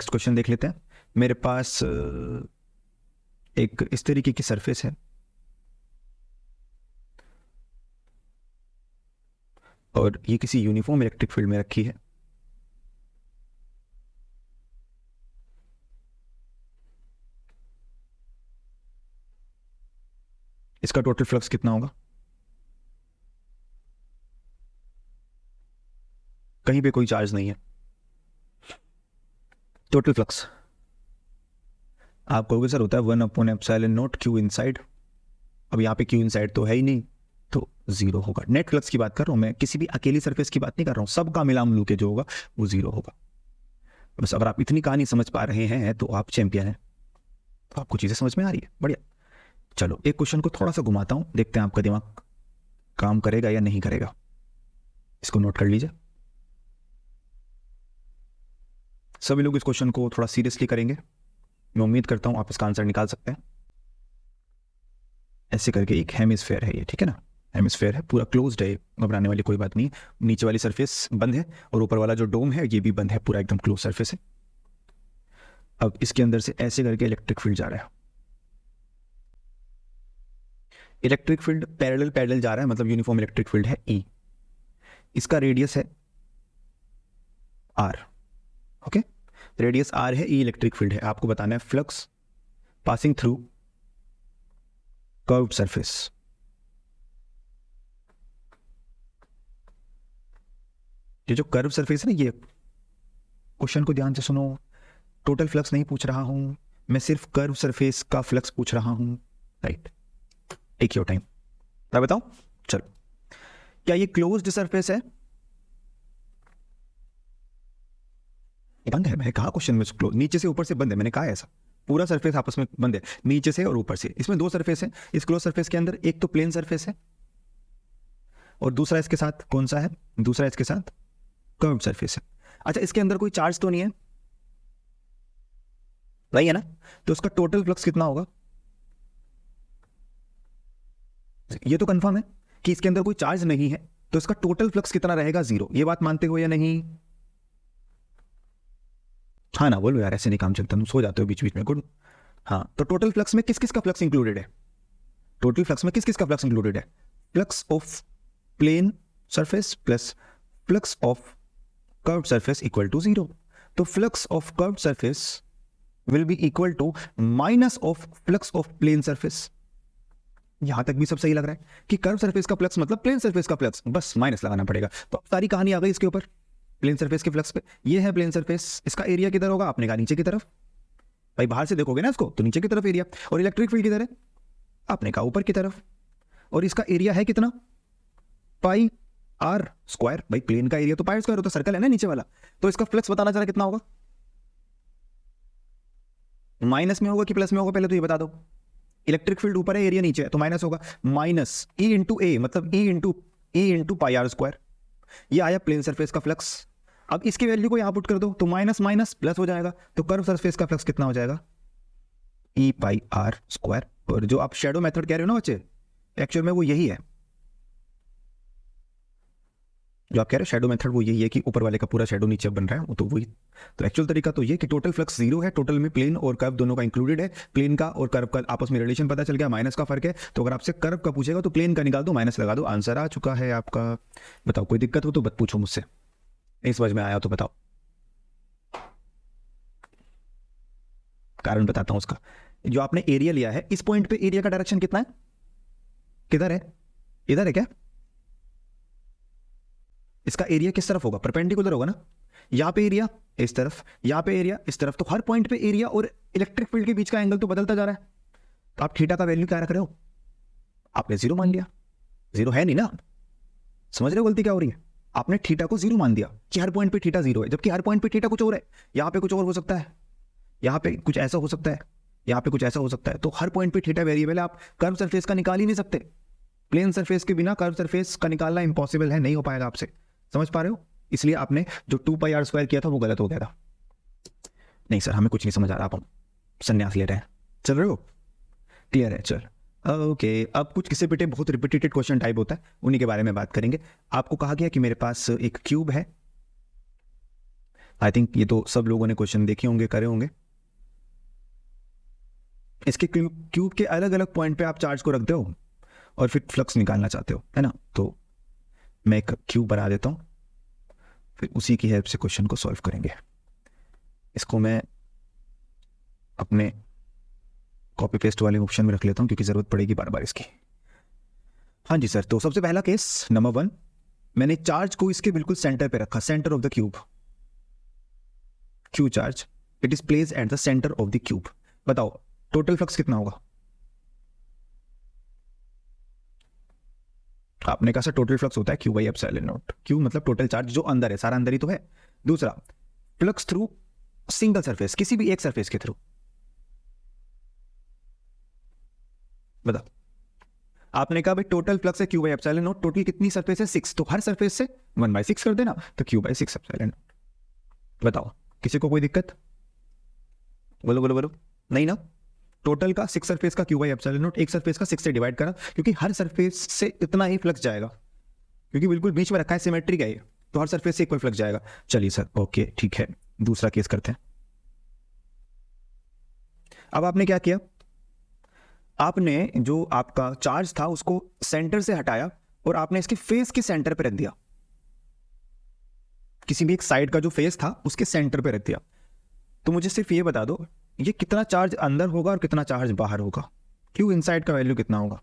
Next question देख लेते हैं। मेरे पास एक इस तरीके की सरफेस है और ये किसी यूनिफॉर्म इलेक्ट्रिक फील्ड में रखी है। इसका टोटल फ्लक्स कितना होगा? कहीं पे कोई चार्ज नहीं है। टोटल फ्लक्स आप कहोगे सर होता है 1/ε0 Q इनसाइड। अब यहाँ पे Q इनसाइड तो है ही नहीं, तो जीरो होगा। नेट फ्लक्स की बात कर रहा हूं मैं, किसी भी अकेली सरफेस की बात नहीं कर रहा हूं, सबका मिला मिलू के जो होगा वो जीरो होगा। बस अगर आप इतनी कहानी समझ पा रहे हैं तो आप चैंपियन हैं, तो आपको चीजें समझ में आ रही है, बढ़िया। चलो एक क्वेश्चन को थोड़ा सा घुमाता हूं, देखते हैं आपका दिमाग काम करेगा या नहीं करेगा। इसको नोट कर लीजिए। सभी लोग इस क्वेश्चन को थोड़ा सीरियसली करेंगे, मैं उम्मीद करता हूं आप इसका आंसर निकाल सकते हैं। ऐसे करके एक हेमिस्फेयर है ये, ठीक है ना, हेमिस्फेयर है, पूरा क्लोज्ड है, घबराने वाली कोई बात नहीं है। नीचे वाली सरफेस बंद है और ऊपर वाला जो डोम है ये भी बंद है, पूरा एकदम क्लोज सरफेस है। अब इसके अंदर से ऐसे करके इलेक्ट्रिक फील्ड जा रहा है। इलेक्ट्रिक फील्ड पैरेलल पैरेलल जा रहा है, मतलब यूनिफॉर्म इलेक्ट्रिक फील्ड है E। इसका रेडियस है R, ओके, रेडियस R है, E इलेक्ट्रिक फील्ड है। आपको बताना है flux passing through curved surface. ये जो कर्व सरफेस है ना, ये क्वेश्चन को ध्यान से सुनो, टोटल फ्लक्स नहीं पूछ रहा हूं मैं, सिर्फ कर्व सरफेस का फ्लक्स पूछ रहा हूं, राइट। Take your time. मैं बताऊं, चलो, क्या ये क्लोज्ड सरफेस है? बंद है, मैंने कहा क्वेश्चन में क्लोज, नीचे से ऊपर से बंद है, मैंने कहा ऐसा पूरा सरफेस आपस में बंद है, नीचे से और ऊपर से। इसमें दो सरफेस है इस क्लोज सरफेस के अंदर, एक तो प्लेन सरफेस है और दूसरा इसके साथ कौन सा है? दूसरा इसके साथ कर्व्ड सरफेस है। अच्छा, इसके अंदर कोई चार्ज तो नहीं है, वही है ना, तो उसका टोटल फ्लक्स कितना होगा? ये तो कंफर्म है कि इसके अंदर कोई चार्ज नहीं है, तो इसका टोटल फ्लक्स कितना रहेगा? जीरो। ये बात मानते हो या नहीं? हाँ ना बोलो यार, ऐसे नहीं काम चलता, तुम सो जाते हो बीच बीच में। गुड। हाँ, तो टोटल फ्लक्स में किस किस का फ्लक्स इंक्लूडेड है? टोटल फ्लक्स में किस किस का फ्लक्स इंक्लूडेड है? Flux of plane surface plus flux of curved surface equal to zero. तो flux of curved surface will be equal to minus of flux of plane surface. यहां तक भी सब सही लग रहा है कि कर्व सरफेस का फ्लक्स मतलब प्लेन सरफेस का फ्लक्स, बस माइनस लगाना पड़ेगा। तो सारी कहानी आ गई इसके ऊपर, प्लेन सरफेस के फ्लक्स पे। ये है प्लेन सरफेस, इसका एरिया किधर होगा? आपने कहा नीचे की तरफ, भाई बाहर से देखोगे ना इसको तो नीचे की तरफ एरिया। और इलेक्ट्रिक फील्ड किधर है? आपने कहा ऊपर की तरफ। और इसका एरिया है कितना? पाई आर स्क्वायर। भाई प्लेन का एरिया तो पाई स्क्वायर होता है, सर्कल है ना नीचे वाला। तो इसका फ्लक्स बताना जरा कितना होगा? माइनस में होगा कि प्लस में होगा, पहले तो ये बता दो। इलेक्ट्रिक फील्ड ऊपर है, एरिया नीचे है, तो माइनस होगा। माइनस E इंटू ए, मतलब E into pi r square. ये आया प्लेन सरफेस का फ्लक्स। अब इसकी वैल्यू को यहां पुट कर दो तो माइनस माइनस प्लस हो जाएगा, तो कर्व सरफेस का फ्लक्स कितना हो जाएगा? E pi r square. और जो आप शेडो मेथड कह रहे हो ना बच्चे, एक्चुअल में वो यही है जो आप कह रहे हो शेडो मेथड, वो यही है कि ऊपर वाले का पूरा शेडो नीचे बन रहा है, वो तो वही। तो एक्चुअल तरीका तो ये कि टोटल फ्लक्स जीरो है, टोटल में प्लेन और कर्व दोनों का इंक्लूडेड है। प्लेन का और कर्व का आपस में रिलेशन पता चल गया, माइनस का फर्क है। तो अगर आपसे कर्व का पूछेगा तो प्लेन का निकाल दो, माइनस लगा दो, आंसर आ चुका है आपका। बताओ कोई दिक्कत हो तो बत पूछो मुझसे, नहीं समझ में आया तो बताओ, कारण बताता हूं उसका। जो आपने एरिया लिया है, इस पॉइंट पे एरिया का डायरेक्शन कितना है? किधर है? इधर है क्या? इसका एरिया किस तरफ होगा? परपेंडिकुलर होगा ना। यहां पे एरिया इस तरफ, यहां पे एरिया इस तरफ, तो हर पॉइंट पे एरिया और इलेक्ट्रिक फील्ड के बीच का एंगल तो बदलता जा रहा है। तो आप थीटा का वैल्यू क्या रख रहे हो? आपने जीरो मान लिया। जीरो है नहीं ना, समझ रहे हो गलती क्या हो रही है? आपने थीटा को जीरो मान दिया कि हर पॉइंट पे थीटा जीरो है, जबकि हर पॉइंट पे थीटा कुछ और है। यहां पे कुछ और हो सकता है, यहां पे कुछ ऐसा हो सकता है, यहां पे कुछ ऐसा हो सकता है। तो हर पॉइंट पे थीटा वेरिएबल है, आप कर्व सरफेस का निकाल ही नहीं सकते। प्लेन सरफेस के बिना कर्व सरफेस का निकालना इंपॉसिबल है, नहीं हो पाएगा आपसे। समझ पा रहे हो? इसलिए आपने जो 2 पाई आर स्क्वायर किया था वो गलत हो गया था। नहीं सर हमें कुछ नहीं समझ आ रहा, आप हम संन्यास ले रहे हैं, चल रहे हो? क्लियर है, चल ओके। अब कुछ किसी पिटे बहुत रिपीटेड क्वेश्चन टाइप होता है, उन्हीं के बारे में बात करेंगे। आपको कहा गया कि मेरे पास एक क्यूब है, आई थिंक ये तो सब लोगों ने क्वेश्चन देखे होंगे, करे होंगे। इसके क्यूब के अलग अलग पॉइंट पे आप चार्ज को रख दो और फिर फ्लक्स निकालना चाहते हो, है ना। तो मैं एक क्यूब बना देता हूँ, फिर उसी की हेल्प से क्वेश्चन को सॉल्व करेंगे। इसको मैं अपने कॉपी पेस्ट वाले ऑप्शन में रख लेता हूँ क्योंकि ज़रूरत पड़ेगी बार बार इसकी। हाँ जी सर, तो सबसे पहला केस नंबर 1, मैंने चार्ज को इसके बिल्कुल सेंटर पे रखा, centre of the cube. Q charge it is place at the centre of the cube. बताओ टोटल फ्लक्स कितना होगा? आपने कहा सर टोटल फ्लक्स होता है Q by epsilon not. Q मतलब टोटल चार्ज जो अंदर है, सारा अंदर ही तो है। दूसरा, फ्लक्स थ्रू सिंगल सरफेस, किसी भी एक सरफेस के थ्रू। बताओ, आपने कहा भाई टोटल फ्लक्स है Q by epsilon not, total कितनी सरफेस है 6, तो हर सरफेस से 1/6 कर देना, तो क्यू बाई 6 एप्सिलॉन नॉट। बताओ किसी को कोई दिक्कत? बोलो बोलो बोलो, नहीं ना। टोटल का 6 सरफेस का क्यू बाई एप्सिलॉन नॉट, एक सरफेस का 6 से डिवाइड करा, क्योंकि हर सरफेस से इतना ही फ्लक्स जाएगा, क्योंकि बिल्कुल बीच में रखा है, सिमेट्रिक है ये, तो हर सरफेस से इक्वल फ्लक्स जाएगा। चलिए सर, ओके ठीक है, दूसरा केस करते हैं। अब आपने क्या किया, आपने जो आपका चार्ज था उसको सेंटर से हटाया और आपने इसके फेस के सेंटर पे रख दिया, किसी भी एक साइड का जो फेस था उसके सेंटर पे रख दिया। तो मुझे सिर्फ ये बता दो, ये कितना चार्ज अंदर होगा और कितना चार्ज बाहर होगा? क्यू इनसाइड का वैल्यू कितना होगा?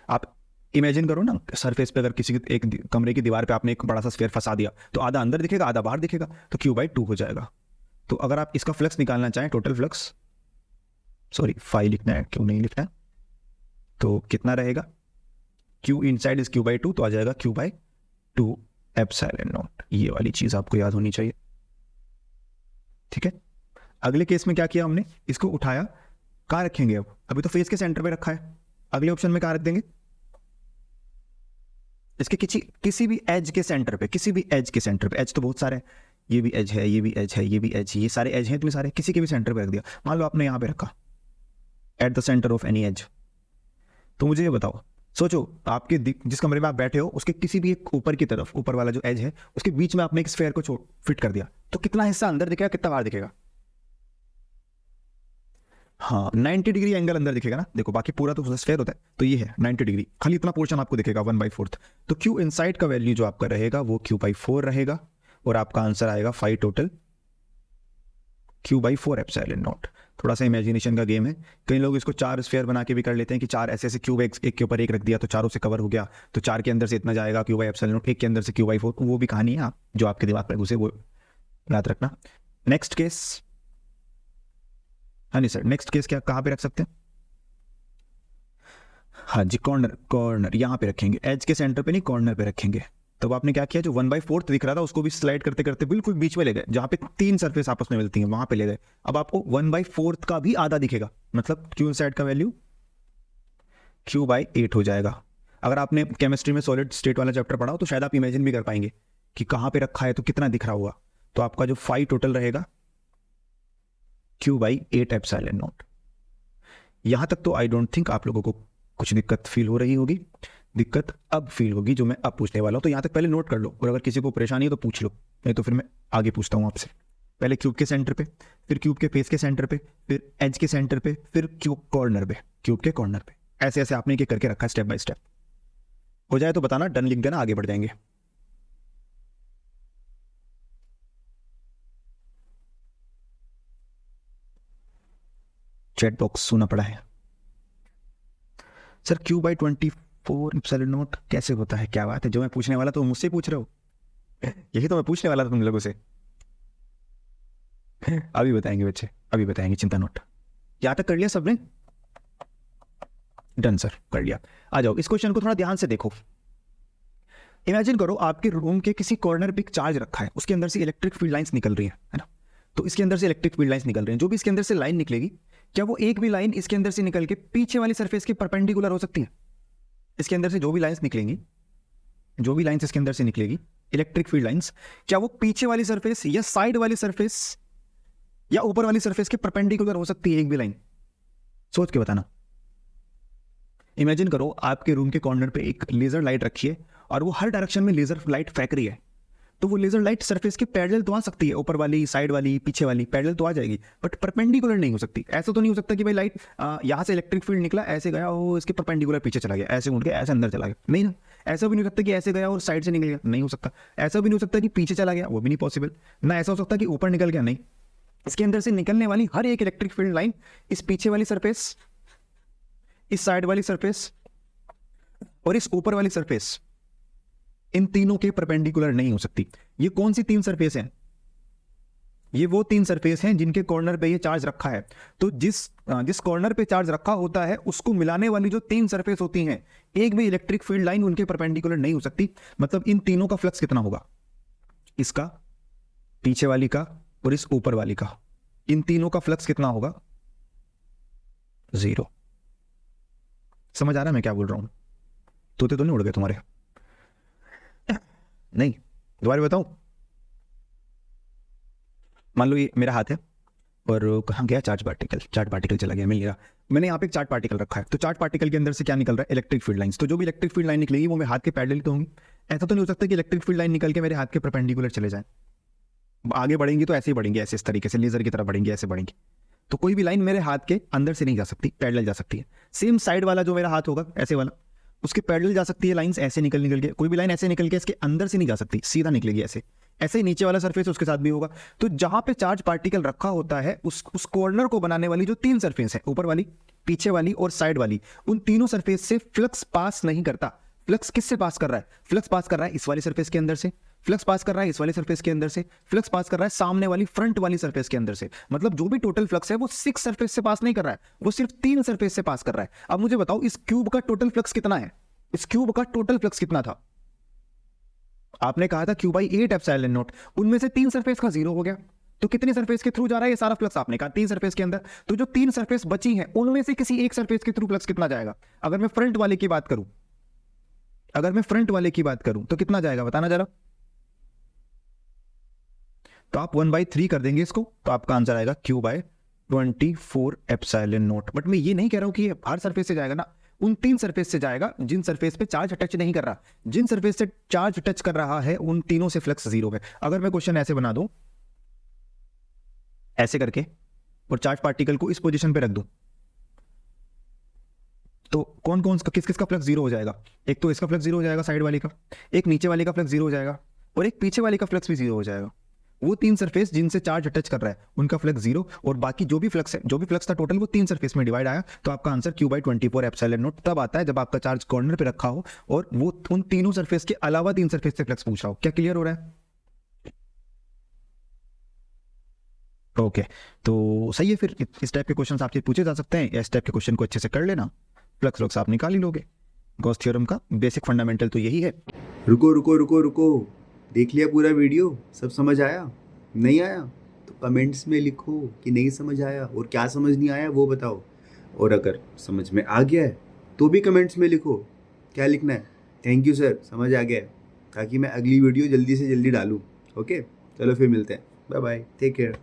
आप इमेजिन करो ना, सरफेस पे अगर किसी एक कमरे की दीवार पे आपने एक बड़ा सा स्फीयर फंसा दिया, तो आधा अंदर दिखेगा आधा बाहर दिखेगा, तो क्यू बाई 2 हो जाएगा। तो अगर आप इसका फ्लक्स निकालना चाहें, टोटल फ्लक्स, सॉरी फाई लिखना है, क्यों नहीं लिखना है, तो कितना रहेगा? Q inside is Q by 2, तो आ जाएगा क्यू बाई 2 एप्सिलॉन नॉट। ये वाली चीज आपको याद होनी चाहिए, ठीक है। अगले केस में क्या किया हमने, इसको उठाया, कहाँ रखेंगे अब? अभी तो फेस के सेंटर पे रखा है, अगले ऑप्शन में कहाँ रख देंगे? इसके किसी भी एज के सेंटर पे, किसी भी एज के सेंटर पे, एज तो बहुत सारे हैं, ये भी एज है, ये भी एज है, ये भी एज, ये सारे एज हैं, इतने सारे, किसी के भी सेंटर पे रख दिया। मान लो आपने यहाँ पे रखा, at the centre of any as. तो मुझे ये बताओ, सोचो आपके जिस कमरे में आप बैठे हो उसके किसी भी एक ऊपर की तरफ, ऊपर वाला जो एज है उसके बीच में आपने एक स्फेयर को फिट कर दिया, तो कितना हिस्सा अंदर दिखेगा, कितना बाहर दिखेगा? हाँ 90 डिग्री एंगल अंदर दिखेगा ना, देखो बाकी पूरा तो स्फेयर होता है, तो ये है 90 डिग्री, खाली इतना पोर्शन आपको दिखेगा 1/4। तो क्यू इनसाइड का वैल्यू जो आपका रहेगा वो क्यू बाई 4 रहेगा, और आपका आंसर आएगा 5 total Q by 4 epsilon not. थोड़ा सा इमेजिनेशन का गेम है, कई लोग इसको 4 स्फेयर बना के भी कर लेते हैं कि 4 ऐसे ऐसे क्यूब एक के ऊपर एक रख दिया तो चारों से कवर हो गया, तो 4 के अंदर से इतना जाएगा क्यू बाई एप्सिलॉन नॉट, एक के अंदर से क्यू बाई 4, वो भी कहानी है, आप जो आपके दिमाग पर घुसे वो याद रखना। नेक्स्ट केस, हाँ नहीं सर, नेक्स्ट केस क्या कहाँ पे रख सकते हैं? हाँ जी, कॉर्नर यहाँ पे रखेंगे, एज के सेंटर पे नहीं, कॉर्नर पे रखेंगे। तब आपने क्या किया, जो 1/4 दिख रहा था उसको भी स्लाइड करते करते बिल्कुल बीच में ले गए, जहाँ पे 3 सरफेस आपस में मिलती हैं वहां पे ले गए। अब आपको 1/4 का भी आधा दिखेगा, मतलब क्यू इनसाइड का वैल्यू क्यू बाई 8 हो जाएगा। अगर आपने केमिस्ट्री में सॉलिड स्टेट वाला चैप्टर पढ़ा हो तो शायद आप इमेजिन भी कर पाएंगे कि कहाँ पे रखा है तो कितना दिख रहा होगा। तो आपका जो 5 टोटल रहेगा क्यू बाई 8 एप्सिलॉन नॉट। यहां तक तो आई डोंट थिंक आप लोगों को कुछ दिक्कत फील हो रही होगी, दिक्कत अब फील होगी जो मैं अब पूछने वाला हूं। तो यहां तक पहले नोट कर लो, और अगर किसी को परेशानी है तो पूछ लो, नहीं तो फिर मैं आगे पूछता हूं आपसे। पहले क्यूब के सेंटर पे, फिर क्यूब के फेस के सेंटर पे, फिर एज के सेंटर पे, फिर क्यूब कॉर्नर पे, क्यूब के कॉर्नर पे, ऐसे ऐसे आपने ये करके रखा स्टेप बाय स्टेप। हो जाए तो बताना, डन लिख देना, आगे बढ़ जाएंगे। चैट बॉक्स सुना पड़ा है sir, Q by 24 epsilon not कैसे होता है? क्या बात है, जो मैं पूछने वाला तो मुझसे पूछ रहे हो, यही तो मैं पूछने वाला था तुम लोगों से। अभी बताएंगे बच्चे, अभी बताएंगे, चिंता नोट। यहां तक कर लिया सबने? डन सर, कर लिया। आ जाओ, इस क्वेश्चन को थोड़ा ध्यान से देखो। इमेजिन करो आपके रूम के किसी कॉर्नर पे एक चार्ज रखा है, उसके अंदर से इलेक्ट्रिक फील्ड लाइंस निकल रही है ना। तो इसके अंदर से इलेक्ट्रिक फील्ड लाइंस निकल रही हैं, जो भी इसके अंदर से लाइन निकलेगी, क्या वो एक भी लाइन इसके अंदर से निकल के पीछे वाली सरफेस के परपेंडिकुलर हो सकती है? इसके अंदर से जो भी लाइंस निकलेंगी, जो भी लाइंस इसके अंदर से निकलेगी, इलेक्ट्रिक फील्ड लाइंस, क्या वो पीछे वाली सरफेस या साइड वाली सरफेस या ऊपर वाली सरफेस के परपेंडिकुलर हो सकती है एक भी लाइन? सोच के बताना। इमेजिन करो आपके रूम के कॉर्नर पे एक लेजर लाइट रखी है और वो हर डायरेक्शन में लेजर लाइट फेंक रही है, तो वो लेजर लाइट सरफेस के पैरेलल तो आ सकती है, ऊपर वाली, साइड वाली, पीछे वाली, पैरेलल तो आ जाएगी, बट परपेंडिकुलर नहीं हो सकती। ऐसा तो नहीं हो सकता कि भाई लाइट यहाँ से इलेक्ट्रिक फील्ड निकला, ऐसे गया, वो इसके परपेंडिकुलर पीछे चला गया, ऐसे उड़ के ऐसे अंदर चला गया, नहीं ना। ऐसा भी नहीं हो सकता कि ऐसे गया और साइड से निकल गया, नहीं हो सकता। ऐसा भी नहीं हो सकता कि पीछे चला गया, वो भी नहीं पॉसिबल। ना ऐसा हो सकता कि ऊपर निकल गया, नहीं। इसके अंदर से निकलने वाली हर एक इलेक्ट्रिक फील्ड लाइन इस पीछे वाली सरफेस, इस साइड वाली सरफेस और इस ऊपर वाली सरफेस, इन तीनों के परपेंडिकुलर नहीं हो सकती। ये कौन सी तीन सरफेस हैं? ये वो तीन सरफेस हैं जिनके कॉर्नर पे ये चार्ज रखा है। तो जिस कॉर्नर पे चार्ज रखा होता है उसको मिलाने वाली जो तीन सरफेस होती हैं, एक भी इलेक्ट्रिक फील्ड लाइन उनके परपेंडिकुलर नहीं हो सकती। मतलब इन तीनों का फ्लक्स कितना होगा? इसका, पीछे वाली का और इस ऊपर वाली का, इन तीनों का फ्लक्स कितना होगा? 0। समझ आ रहा है मैं क्या बोल रहा हूं? तोते तो नहीं उड़ गए तुम्हारे? नहीं, दोबारा बताऊं। मान लो ये मेरा हाथ है और कहाँ गया चार्ज पार्टिकल? चार्ज पार्टिकल चला गया, मिल गया। मैंने यहाँ पे एक चार्ज पार्टिकल रखा है, तो चार्ज पार्टिकल के अंदर से क्या निकल रहा है? Electric field lines. तो जो भी इलेक्ट्रिक फील्ड लाइन निकलेगी वो मेरे हाथ के पैरेलल तो होंगी। ऐसा तो नहीं हो सकता कि इलेक्ट्रिक फील्ड लाइन निकल के मेरे हाथ के परपेंडिकुलर चले जाए। आगे बढ़ेंगी तो ऐसे ही बढ़ेंगी, ऐसे इस तरीके से लेजर की तरह बढ़ेंगी, ऐसे बढ़ेंगी। तो कोई भी लाइन मेरे हाथ के अंदर से नहीं जा सकती, पैरेलल जा सकती है। सेम साइड वाला जो मेरा हाथ होगा, ऐसे वाला, उसके पैरेलल जा सकती है लाइंस, ऐसे निकल के। कोई भी लाइन ऐसे निकल के इसके अंदर से नहीं जा सकती, सीधा निकलेगी ऐसे। ऐसे ही नीचे वाला सरफेस उसके साथ भी होगा। तो जहां पे चार्ज पार्टिकल रखा होता है उस कॉर्नर को बनाने वाली जो तीन सरफेस है, ऊपर वाली, पीछे वाली और साइड वाली, उन तीनों सरफेस से फ्लक्स पास नहीं करता। फ्लक्स किससे पास कर रहा है? फ्लक्स पास कर रहा है इस वाली सरफेस के अंदर से, फ्लक्स पास कर रहा है इस वाली सरफेस के अंदर से, फ्लक्स पास कर रहा है सामने वाली फ्रंट वाली सरफेस के अंदर से। मतलब जो भी टोटल फ्लक्स है वो 6 सरफेस से पास नहीं कर रहा है, वो सिर्फ 3 सरफेस से पास कर रहा है। अब मुझे बताओ इस क्यूब का टोटल फ्लक्स कितना है? इस क्यूब का टोटल फ्लक्स कितना था? आपने कहा था Q/8 एप्सिलॉन नॉट, उनमें से 3 सरफेस का 0 हो गया। तो कितनी सरफेस के थ्रू जा रहा है ये सारा फ्लक्स? आपने कहा 3 सरफेस के अंदर। तो जो 3 सरफेस बची हैं उनमें से किसी एक सरफेस के थ्रू फ्लक्स कितना जाएगा? अगर मैं फ्रंट वाले की बात करूं, तो कितना जाएगा बताना जरा। तो आप 1/3 कर देंगे इसको, तो आपका आंसर आएगा Q/24 एप्सिलॉन नॉट। बट मैं ये नहीं कह रहा हूं कि ये हर सरफेस से जाएगा ना, उन 3 सरफेस से जाएगा जिन सरफेस पे चार्ज टच नहीं कर रहा। जिन सरफेस से चार्ज टच कर रहा है उन तीनों से फ्लक्स 0 है। अगर मैं क्वेश्चन ऐसे बना दूं, ऐसे करके, और चार्ज पार्टिकल को इस पोजीशन पे रख दूं, तो कौन कौन सा, किस किस का फ्लक्स 0 हो जाएगा? एक तो इसका फ्लक्स 0 हो जाएगा, साइड वाले का, एक नीचे वाले का फ्लक्स 0 हो जाएगा, और एक पीछे वाले का फ्लक्स भी 0 हो जाएगा। वो 3 सरफेस जिनसे चार्ज टच कर रहा है उनका फ्लक्स 0, और बाकी जो भी फ्लक्स है, जो भी फ्लक्स था टोटल, वो 3 सरफेस में डिवाइड आया। तो आपका आंसर Q/24 एप्सिलॉन नॉट तब आता है जब आपका चार्ज कॉर्नर पे रखा हो और वो उन तीनों सरफेस के अलावा 3 सरफेस से फ्लक्स पूछ रहा हो। क्या क्लियर हो रहा है? ओके, तो सही है। फिर इस टाइप के क्वेश्चन आपसे पूछे जा सकते हैं, इस टाइप के क्वेश्चन को अच्छे से कर लेना, फ्लक्स आप निकाल ही लोगे। गॉस थ्योरम का बेसिक फंडामेंटल तो यही है। रुको रुको रुको रुको, देख लिया पूरा वीडियो? सब समझ आया? नहीं आया तो कमेंट्स में लिखो कि नहीं समझ आया, और क्या समझ नहीं आया वो बताओ। और अगर समझ में आ गया है तो भी कमेंट्स में लिखो। क्या लिखना है? थैंक यू सर, समझ आ गया है, ताकि मैं अगली वीडियो जल्दी से जल्दी डालूँ। ओके, चलो फिर मिलते हैं। Bye bye, take care.